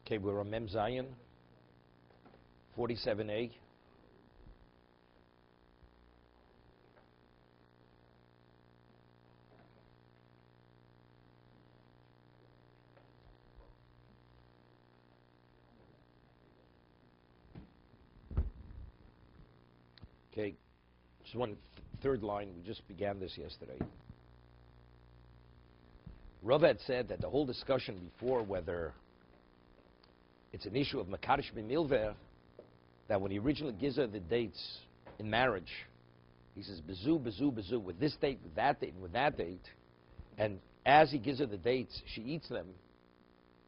Okay, we're on Mem Zion, 47a. Okay, just one third line. We just began this yesterday. Rav had said that the whole discussion before whether it's an issue of Makadish B'milveh, that when he originally gives her the dates in marriage, he says, Bezu, Bezu, Bezu, with this date, with that date, and with that date. And as he gives her the dates, she eats them.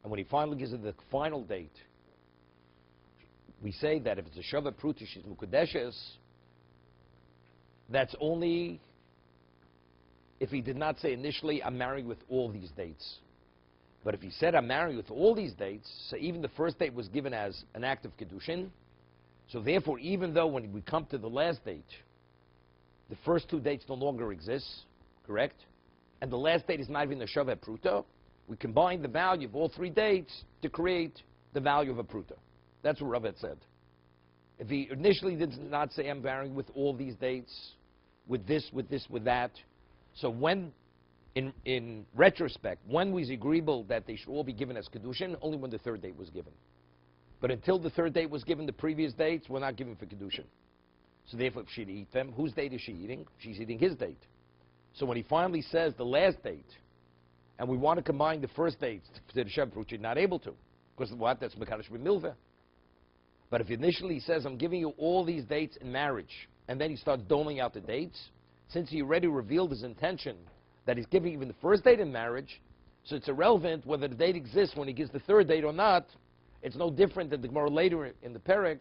And when he finally gives her the final date, we say that if it's a Shavah Pruta, she's Mukadeshes. That's only if he did not say initially, I'm married with all these dates. But if he said, I'm married with all these dates, so even the first date was given as an act of kiddushin. So therefore, even though when we come to the last date, the first two dates no longer exist, correct? And the last date is not even a Shaveh Pruta, we combine the value of all three dates to create the value of a Pruta. That's what Rav had said. If he initially did not say, I'm married with all these dates, with this, with this, with that. So when, in retrospect, when was agreeable that they should all be given as Kedushin? Only when the third date was given. But until the third date was given, the previous dates were not given for Kedushin. So therefore, if she'd eat them, whose date is she eating? She's eating his date. So when he finally says the last date, and we want to combine the first dates to the Shavah Pruta, you're not able to. Because what? That's Mekadosh B'milveh. But if initially he says, I'm giving you all these dates in marriage, and then he starts doling out the dates, since he already revealed his intention that he's giving even the first date in marriage, so it's irrelevant whether the date exists when he gives the third date or not. It's no different than the Gemara later in the Perek,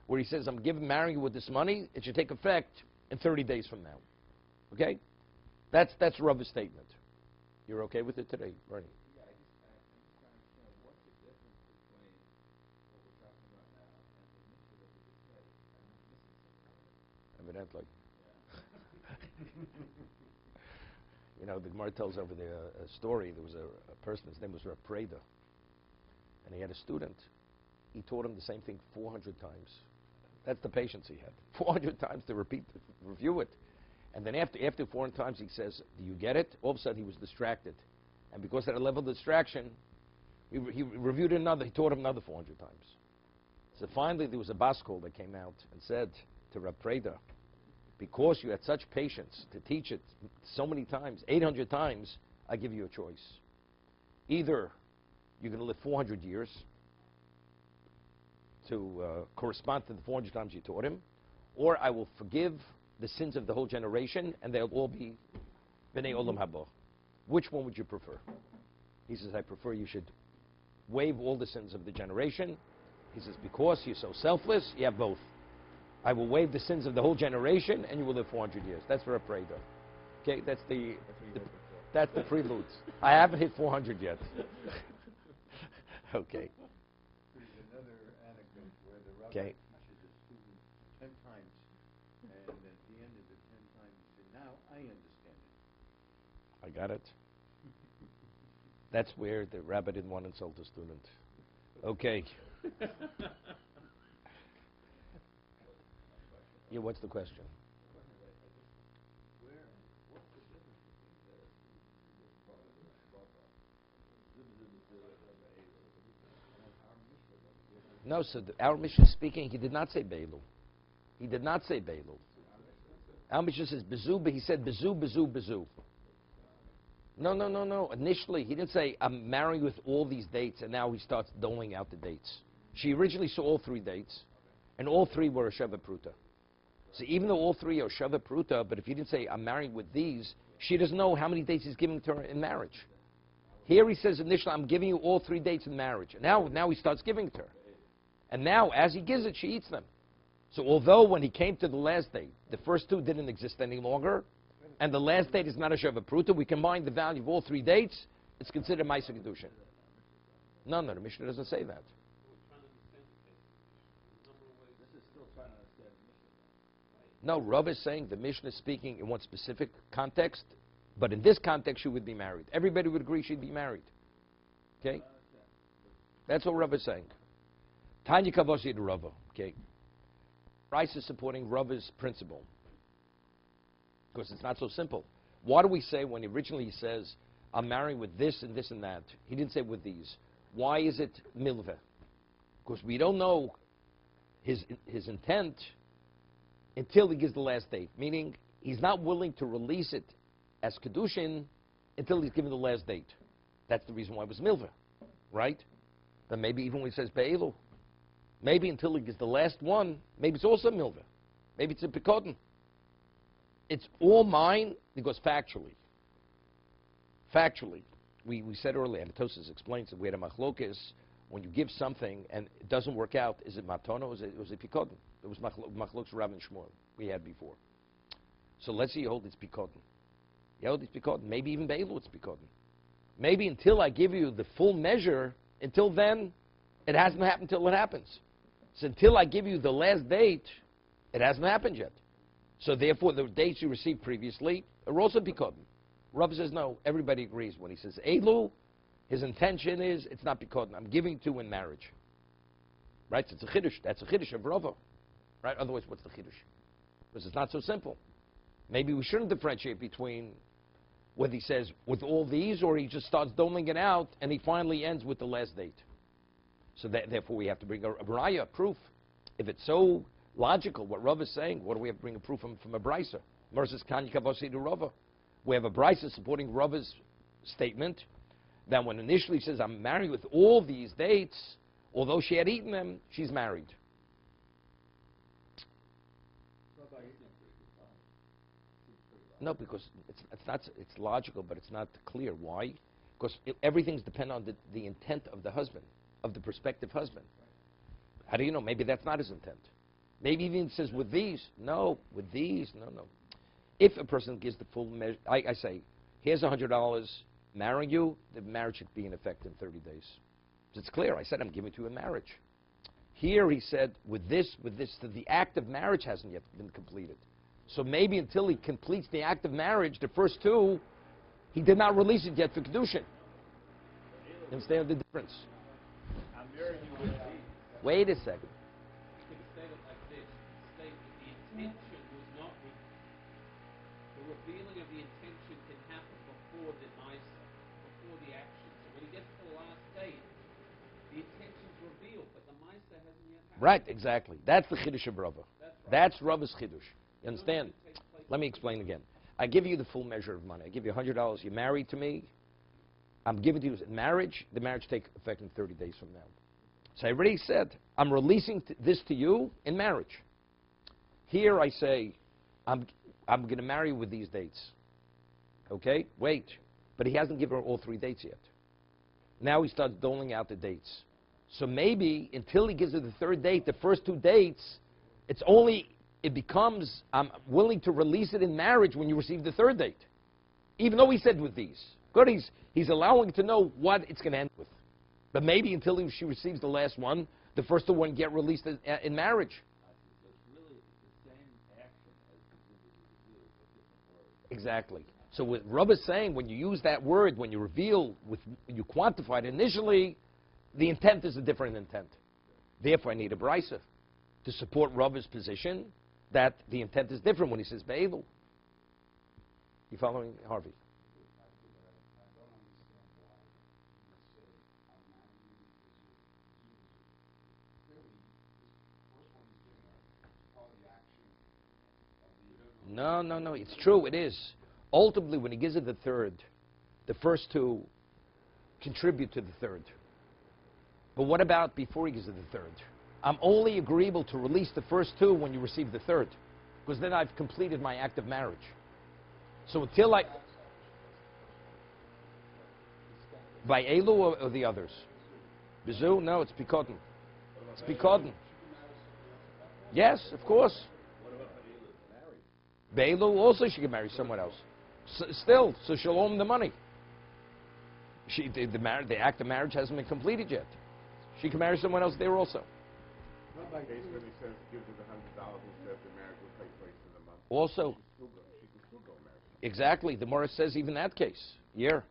where he says, I'm marrying you with this money. It should take effect in 30 days from now. Okay? That's Rav's statement. You're okay with it today, Bernie? Yeah, I just trying to understand what's the difference between what we're talking about now and the mission that we just read. I'm missing something. Evidently. You know, the Gemara tells over there a story. There was a person, his name was Rav Preda, and he had a student. He taught him the same thing 400 times. That's the patience he had. 400 times to review it. And then after 400 times, he says, do you get it? All of a sudden, he was distracted. And because at a level of distraction, he reviewed it another, he taught him another 400 times. So finally, there was a baskol that came out and said to Rav Preda, because you had such patience to teach it so many times, 800 times, I give you a choice. Either you're going to live 400 years to correspond to the 400 times you taught him, or I will forgive the sins of the whole generation, and they'll all be B'nai Olam Haba. Which one would you prefer? He says, I prefer you should waive all the sins of the generation. He says, because you're so selfless, you have both. I will waive the sins of the whole generation, and you will live 400 years. That's what I prayed of. Okay, that's the preludes. I haven't hit 400 yet. Okay. There's another anecdote where the rabbi Okay. teaches a student 10 times, and at the end of the 10 times, he said, now I understand it. I got it. That's where the rabbi didn't want to insult the student. Okay. Yeah, what's the question? No, so our Mishnah is speaking, he did not say Beilu. He did not say Beilu. Our Mishnah says Bezu, but he said Bezu, Bezu, Bezu. No. Initially, he didn't say, I'm married with all these dates, and now he starts doling out the dates. She originally saw all three dates, and all three were a Shavah Pruta. So even though all three are Shavah Pruta, but if he didn't say, I'm married with these, she doesn't know how many dates he's giving to her in marriage. Here he says initially, I'm giving you all three dates in marriage. And now he starts giving it to her. And now, as he gives it, she eats them. So although when he came to the last date, the first two didn't exist any longer, and the last date is not a Shavah Pruta, we combine the value of all three dates, it's considered Ma'aseh Kedushin. No, the Mishnah doesn't say that. No, Rav is saying the Mishnah is speaking in one specific context, but in this context she would be married. Everybody would agree she'd be married. Okay? That's what Rav is saying. Tanya Kavosi to Rava. Okay. Rice is supporting Rava's principle. Because it's not so simple. Why do we say when originally he says, I'm marrying with this and this and that? He didn't say with these. Why is it milveh? Because we don't know his intent until he gives the last date. Meaning, he's not willing to release it as kiddushin until he's given the last date. That's the reason why it was milveh, right? Then maybe even when he says be'elu, maybe until he gives the last one, maybe it's also milveh. Maybe it's a pekodin. It's all mine because factually, we said earlier, and Tosas explains that we had a machlokes, when you give something and it doesn't work out, is it matona or was it pekodin? It was machlokes Rav and Shmuel we had before. So let's say you hold it's pekodin. You hold it's pekodin. Maybe even be'elu it's pekodin. Maybe until I give you the full measure, until then, it hasn't happened until it happens. So until I give you the last date, it hasn't happened yet. So therefore, the dates you received previously are also pekodin. Rav says no. Everybody agrees when he says elu. His intention is it's not pekodin. I'm giving to in marriage. Right? So it's a chiddush. That's a chiddush of Rava. Right? Otherwise, what's the chiddush? Because it's not so simple. Maybe we shouldn't differentiate between whether he says with all these or he just starts doling it out and he finally ends with the last date. So therefore, we have to bring a raya, proof. If it's so logical, what Rav is saying, what do we have to bring a proof from a brisa? Versus Kanya Kavosi to Rava. We have a brisa supporting Rava's statement that when initially says, I'm married with all these dates, although she had eaten them, she's married. No, because it's logical, but it's not clear. Why? Because everything's dependent on the intent of the husband, of the prospective husband. How do you know? Maybe that's not his intent. Maybe even says with these. No, with these, no. If a person gives the full measure, I say, here's $100, marrying you, the marriage should be in effect in 30 days. So it's clear. I said I'm giving to you in marriage. Here he said, with this, so the act of marriage hasn't yet been completed. So maybe until he completes the act of marriage, the first two, he did not release it yet for kiddushin. You understand the difference? I'm marrying you with these. Wait a second. You could state it like this. State that the intention was not the revealing of the intention can happen before the Misa, before the action. So when he gets to the last date, the intention's revealed, but the Misa hasn't yet happened. Right, exactly. That's the chiddush of Rava. That's Rava's chiddush. You understand? Let me explain again. I give you the full measure of money. I give you $100. You're married to me. I'm giving to you in marriage. The marriage takes effect in 30 days from now. So I already said, I'm releasing this to you in marriage. Here I say, I'm going to marry you with these dates. Okay? Wait. But he hasn't given her all 3 dates yet. Now he starts doling out the dates. So maybe until he gives her the third date, the first 2 dates, it becomes, I'm willing to release it in marriage when you receive the third date. Even though he said with these. Good, he's allowing to know what it's going to end with. But maybe until she receives the last one, the first 2 won't get released in marriage. So it's really the same action as the reveal, but different words. Exactly. So what Rav is saying, when you use that word, when you reveal, you quantify it initially, the intent is a different intent. Therefore, I need a brisa to support Rav's position that the intent is different when he says be'elu. You following, Harvey? No. It's true. It is. Ultimately, when he gives it the third, the first 2 contribute to the third. But what about before he gives it the third? I'm only agreeable to release the first 2 when you receive the third, because then I've completed my act of marriage. So until by Elu or the others? Bizu? No, it's Pekodin. It's Pekodin. Yes, of course. Be'elu also she can marry someone else. Still, so she'll owe him the money. The act of marriage hasn't been completed yet. She can marry someone else there also. Not like case when he says gives her the $100 and says the marriage will take place in a month. Also, She can still go marry. exactly. The Gemara says even that case. Yeah.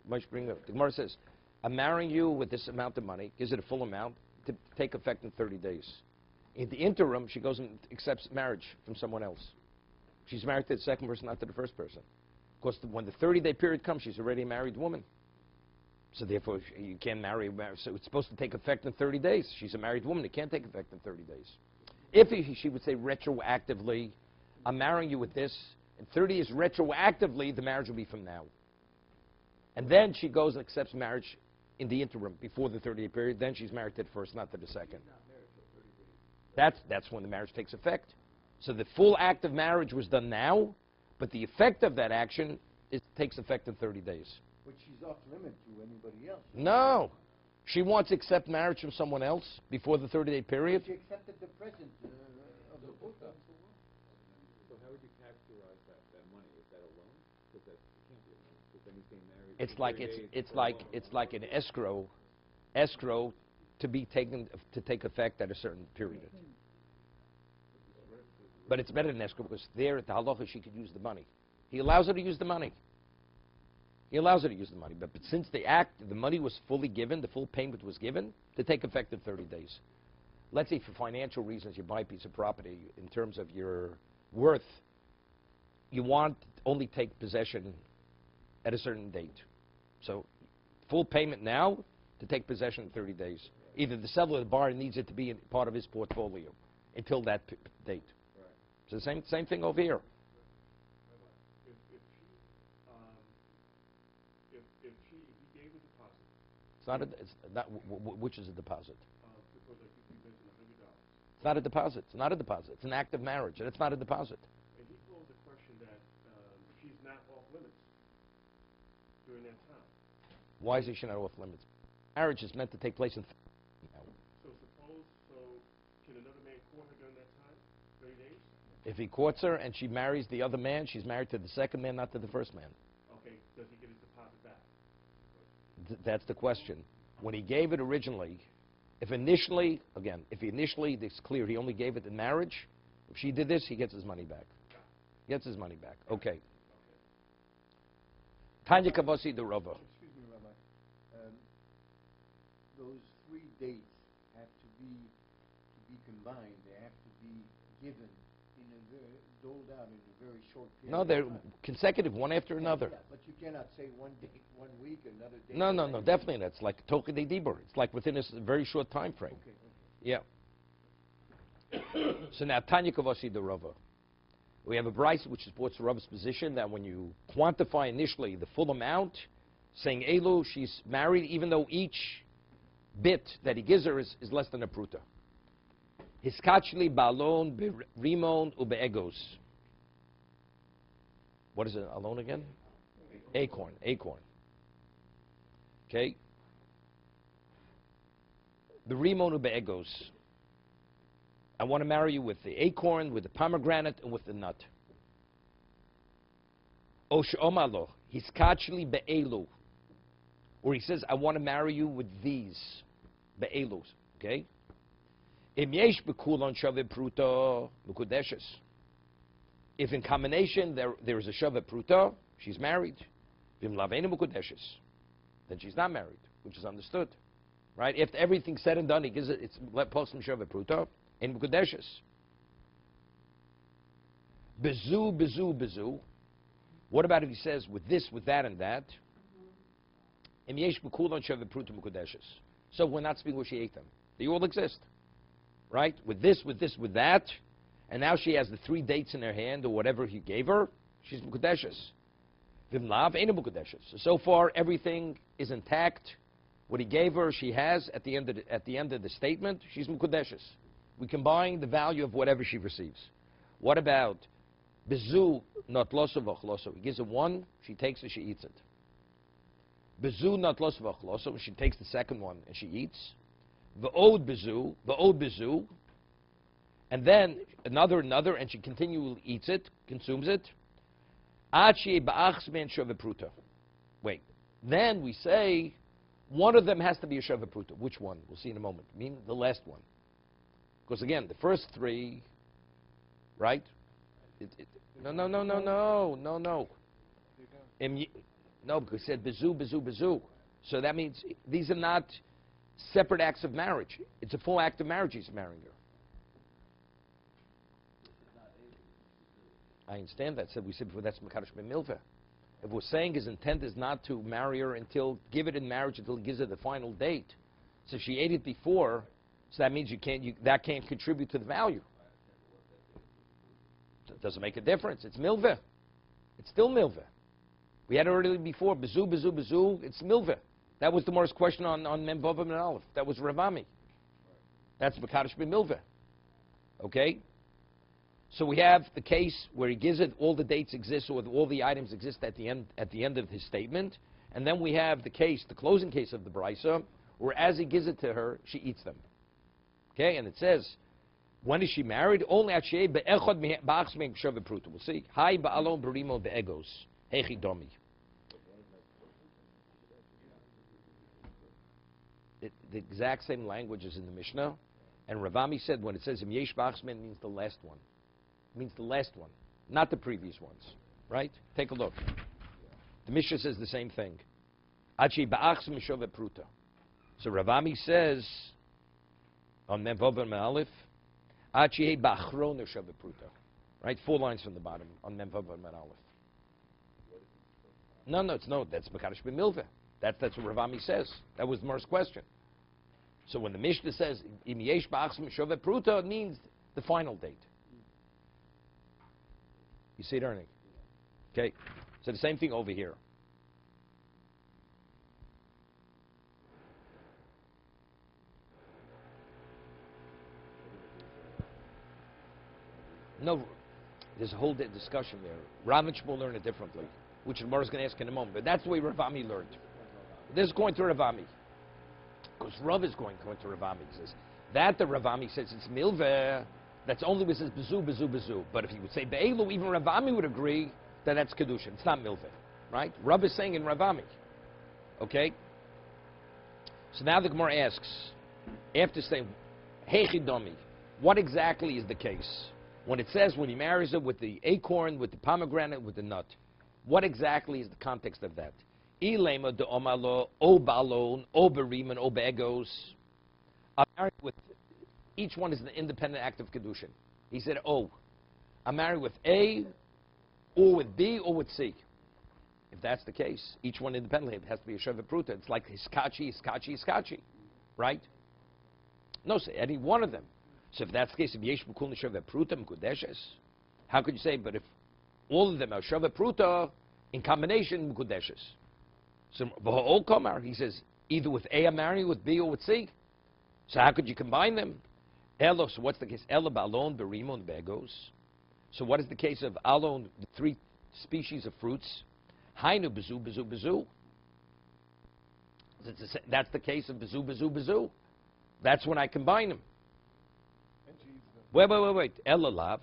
The Gemara says, I'm marrying you with this amount of money, gives it a full amount, to take effect in 30 days. In the interim, she goes and accepts marriage from someone else. She's married to the second person, not to the first person. Of course, when the 30-day period comes, she's already a married woman. So therefore, you can't marry. So it's supposed to take effect in 30 days. She's a married woman. It can't take effect in 30 days. If she would say retroactively, I'm marrying you with this, in 30 years retroactively, the marriage will be from now. And then she goes and accepts marriage in the interim, before the 30-day period. Then she's married to the first, not to the second. That's when the marriage takes effect. So the full act of marriage was done now, but the effect of that action takes effect in 30 days. But she's off limit to anybody else. No. She wants to accept marriage from someone else before the 30-day period. She accepted the present of the puta. So how would you characterize that money? Is that a loan? Because it can't be a loan. Because then he's getting married. It's like an escrow to be taken to take effect at a certain period. But it's better than escrow because there at the halacha she could use the money. He allows her to use the money. But since the money was fully given, the full payment was given, to take effect in 30 days. Let's say for financial reasons you buy a piece of property in terms of your worth, you want to only take possession at a certain date. So full payment now to take possession in 30 days. Either the seller or the buyer needs it to be part of his portfolio until that date. Right. So the same thing over here. If he gave a deposit. It's not, which is a deposit? Because I think you mentioned $100. It's not a deposit. It's not a deposit. It's an act of marriage, and it's not a deposit. And he posed the question that she's not off limits during that time. Why is she not off limits? Marriage is meant to take place in. So can another man court her during that time, 30 days? If he courts her and she marries the other man, she's married to the second man, not to the first man. Okay, does he get his deposit back? That's the question. When he gave it originally, if initially, it's clear he only gave it in marriage, if she did this, he gets his money back. Okay. Tanya Kavasi the Rava. Excuse me, Rabbi. Those 3 dates have to be combined. They have to be given doled out in a very short period. No, they're consecutive, one after another. Yeah, but you cannot say one date, 1 week, another date. No, definitely not. It's like Tocha de Dibur. It's like within a very short time frame. Okay. Yeah. So now, Tanya Kavasi the Rava. We have a brisa which supports the Rava's position that when you quantify initially the full amount, saying Elu, she's married, even though each bit that he gives her is less than a pruta. Hiskachli balon berimon ubeegos. What is it, alone again? Acorn. Okay. The rimon ubeegos. I want to marry you with the acorn, with the pomegranate, and with the nut. Osh omalo, hiskachli be'elu. Or he says, I want to marry you with these. Be'elus. Okay? Im yesh bekulon shave pruta mukudeshes. If in combination there is a shave pruta, she's married. Vim lavena mukudeshes. Then she's not married, which is understood. Right? After everything's said and done, he gives it, it's postum shave pruta. In Mukudeshes. Bezu. What about if he says with this, with that, and that? So we're not speaking where she ate them. They all exist. Right? With this, with that. And now she has the 3 dates in her hand, or whatever he gave her. She's Mukudeshes. Vimlav ain't a Mukudeshes. So far, everything is intact. What he gave her, she has. At the end of the statement, she's Mukudeshes. We combine the value of whatever she receives. What about bezu not loso v'chloso? He gives her 1, she takes it, she eats it. Bezu not loso v'chloso, she takes the second one and she eats. V'od bezu, and then another, and she continually eats it, consumes it. Ad she'eh ba'achs ben shove pruta. Wait, then we say one of them has to be a shove pruta. Which one? We'll see in a moment. I mean the last one. Because again, the first 3, right? No. No, because it said bezu. So that means these are not separate acts of marriage. It's a full act of marriage he's marrying her. I understand that. So we said before that's Makadosh B'milveh. If we're saying his intent is not to marry her until, give it in marriage until he gives her the final date. So she ate it before, so that means that can't contribute to the value. So it doesn't make a difference. It's milveh. It's still milveh. We had it already before. Bezu, bezu, bezu. It's milveh. That was the Morris question on Mem Vav and Aleph. That was Ravami. That's Makadosh B'milveh. Okay? So we have the case where he gives it, all the dates exist, or all the items exist at the end of his statement. And then we have the case, the closing case of the Brisa, where as he gives it to her, she eats them. Okay? And it says, when is she married? Only at Shei be'echad ba'achs me'em kshav v'pruta. We'll see. Hai ba'alon berimo be'egos. Hechi domi. The exact same language is in the Mishnah. And Ravami said when it says im yesh ba'achs me'em, means the last one. It means the last one, not the previous ones. Right? Take a look. The Mishnah says the same thing. Ad shei ba'achs me'em kshav v'pruta. So Ravami says on Mem Vav and Aleph, right? 4 lines from the bottom on Mem Vav and Aleph. No, that's Makadosh B'milveh. That's what Ravami says. That was Mar's question. So when the Mishnah says Im yesh ba'achs m'shav v'pruta, it means the final date. You see it, Ernie? Okay. So the same thing over here. No, there's a whole discussion there. Rav and Shmuel learn it differently, which the Gemara is going to ask in a moment. But that's the way Ravami learned. This is going to Ravami. Because Rav is going to Ravami. He says, that the Ravami says it's milveh, that's only when it says bezu, bezu, bezu. But if he would say be'elu, even Ravami would agree that that's kiddushin. It's not milveh. Right? Rav is saying in Ravami. Okay? So now the Gemara asks, after saying, hechi domi, what exactly is the case? When it says when he marries her with the acorn, with the pomegranate, with the nut, what exactly is the context of that? Ilema de omalo, o balon, o beriman, o begos. I'm married with, each one is an independent act of kiddushin. He said, oh, I'm married with A, or with B, or with C. If that's the case, each one independently, it has to be a Sheva Pruta. It's like hiskachi, hiskachi, hiskachi. Right? No, say any one of them. So if that's the case, if yesh b'kul neshava pruta mekudeshes, how could you say? But if all of them are shava pruta in combination mekudeshes, so v'ha'ol kamar, he says either with A I'm marrying, with B or with C. So how could you combine them? Elo. So what's the case? Elo ba'alon berimon begos. So what is the case of alon? The 3 species of fruits. Hainu bezu bezu bezu. That's the case of bezu bezu bezu. That's when I combine them. Wait. Elalav.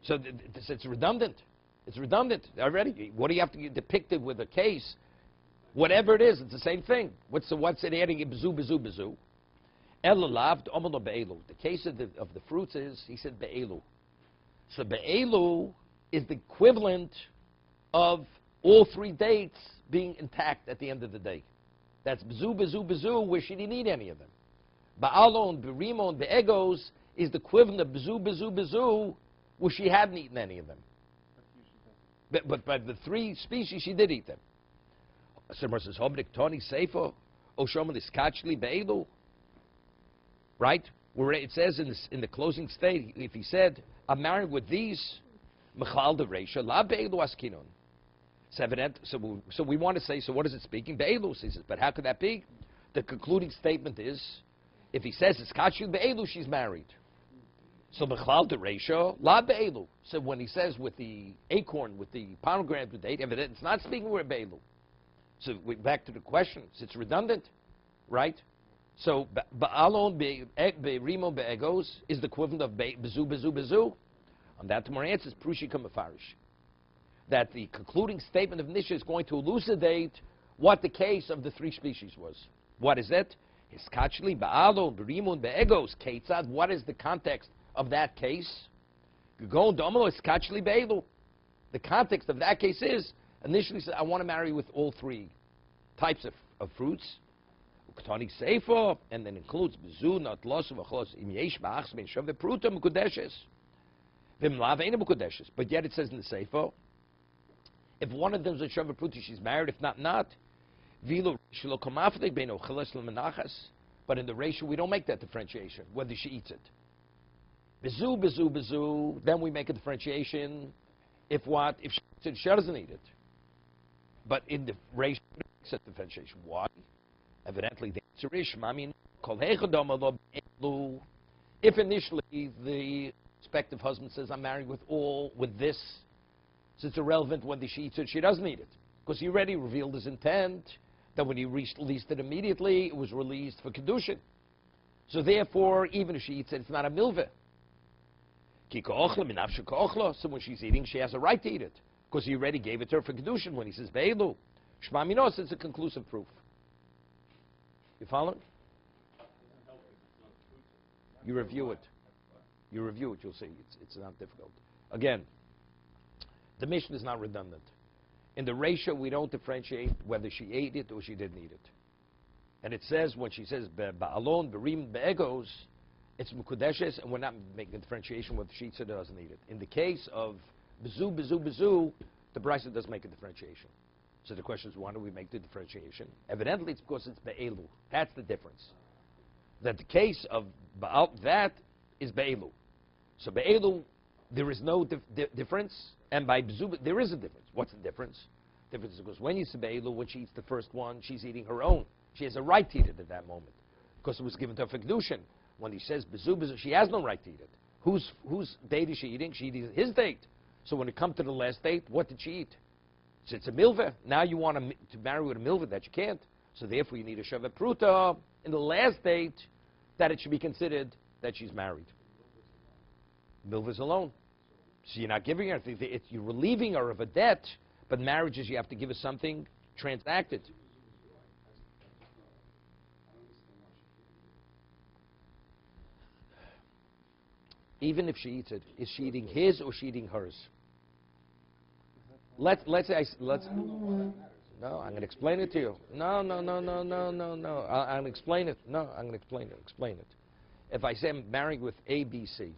So it's redundant. It's redundant already. What do you have to depict it with a case? Whatever it is, it's the same thing. What's it adding? Bezu, bezu, bezu. Elalav, omalo be'elu. The case of the fruits is, he said be'elu. So be'elu is the equivalent of all 3 dates being intact at the end of the day. That's bezu, bezu, bezu, where she didn't eat any of them. Ba'alon, be'rimon, be'egos is the equivalent of bezu, bezu, bezu, where she hadn't eaten any of them. But by the 3 species, she did eat them. Says, right? Where it says in the closing state, if he said, I'm married with these, so we want to say, so what is it speaking? Be'elu, he says, but how could that be? The concluding statement is, if he says it's kachil be'elu, she's married. So mechlal de reisha la be'elu. So when he says with the acorn, with the pomegranate, with the date, evident, it's not speaking with be'elu. So back to the question. It's redundant, right? So ba'alon be'rimo be'egos is the equivalent of bezu bezu bezu. On that, tomorrow answers prushika mefarish. That the concluding statement of Nisha is going to elucidate what the case of the 3 species was. What is it? Hiskachli ba'alon be'rimun be'egos ketzad. What is the context of that case? The context of that case is, initially said, I want to marry with all 3 types of of fruits. Uktani Seifo, and then includes bezu, not loss of achos, im yesh ba'achs ben shav pruta mukudeshes. Vim lav eina mukudeshes. But yet it says in the Seifo, if one of them is a shav pruta, she's married. If not, vilu shelo komaflik ben ocheles lemenachas. But in the ratio, we don't make that differentiation, whether she eats it. Bezu, bezu, bezu, then we make a differentiation. If what? If she eats it, she doesn't eat it. But in the ratio, we don't make that differentiation. Why? Evidently, the answer is, if initially the respective husband says, I'm married with this, so it's irrelevant whether she eats it, she doesn't eat it. Because he already revealed his intent, that when he released it immediately, it was released for kiddushin. So therefore, even if she eats it, it's not a milveh. So when she's eating, she has a right to eat it. Because he already gave it to her for kiddushin when he says, Be'elu. Shma minos, it's a conclusive proof. You follow? You review it. You'll see. It's not difficult. Again, the mission is not redundant. In the ratio, we don't differentiate whether she ate it or she didn't eat it. And it says, when she says, ba'alon, berim, be'egos, it's mukudeshes, and we're not making a differentiation whether she eats it or doesn't eat it. In the case of bezu, bezu, bezu, the Brisa does make a differentiation. So the question is, why do we make the differentiation? Evidently, it's because it's be'elu. That's the difference. That the case of ba'al, that is be'elu. So be'elu, there is no difference, and by bezu, there is a difference. What's the difference? The difference is because when you say be'elu, when she eats the first one, she's eating her own. She has a right to eat it at that moment, because it was given to her for kiddushin. When he says bezu, bezu, she has no right to eat it. Whose date is she eating? She eats his date. So when it comes to the last date, what did she eat? So it's a milveh. Now you want to marry with a milveh that you can't. So therefore you need a shavet pruta in the last date that it should be considered that she's married. Milveh is alone. So you're not giving her, you're relieving her of a debt, but marriage is you have to give her something transacted. Even if she eats it, is she eating his or she eating hers? Let's say, no, I'm going to explain it to you. No. I'm going to explain it. No, I'm going to explain it. If I say I'm married with A, B, C,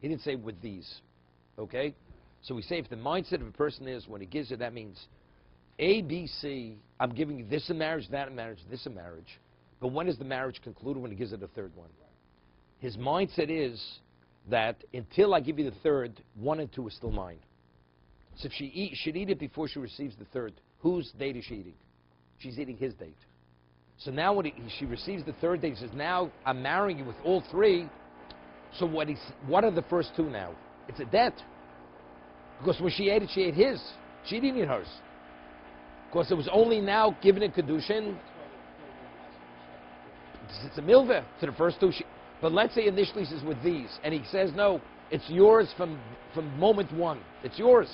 he didn't say with these, okay? So we say if the mindset of a person is, when he gives it, that means A, B, C, I'm giving you this in marriage, that in marriage, this in marriage. But when is the marriage concluded? When he gives it a third one. His mindset is that until I give you the third, 1 and 2 is still mine. So if she should eat it before she receives the third, whose date is she eating? She's eating his date. So now when she receives the third date, he says, now I'm marrying you with all three. So what are the first two now? It's a debt. Because when she ate it, she ate his. She didn't eat hers. Because it was only now given in kiddushin. It's a milveh to the first two. But let's say initially he says with these, and he says, no, it's yours from moment one. It's yours.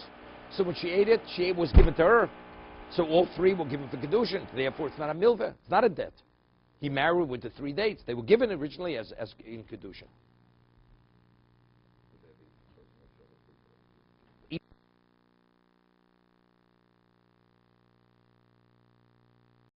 So when she ate it, it was given to her. So all three were given for kiddushin. Therefore, it's not a milveh. It's not a debt. He married with the 3 dates. They were given originally as in kiddushin.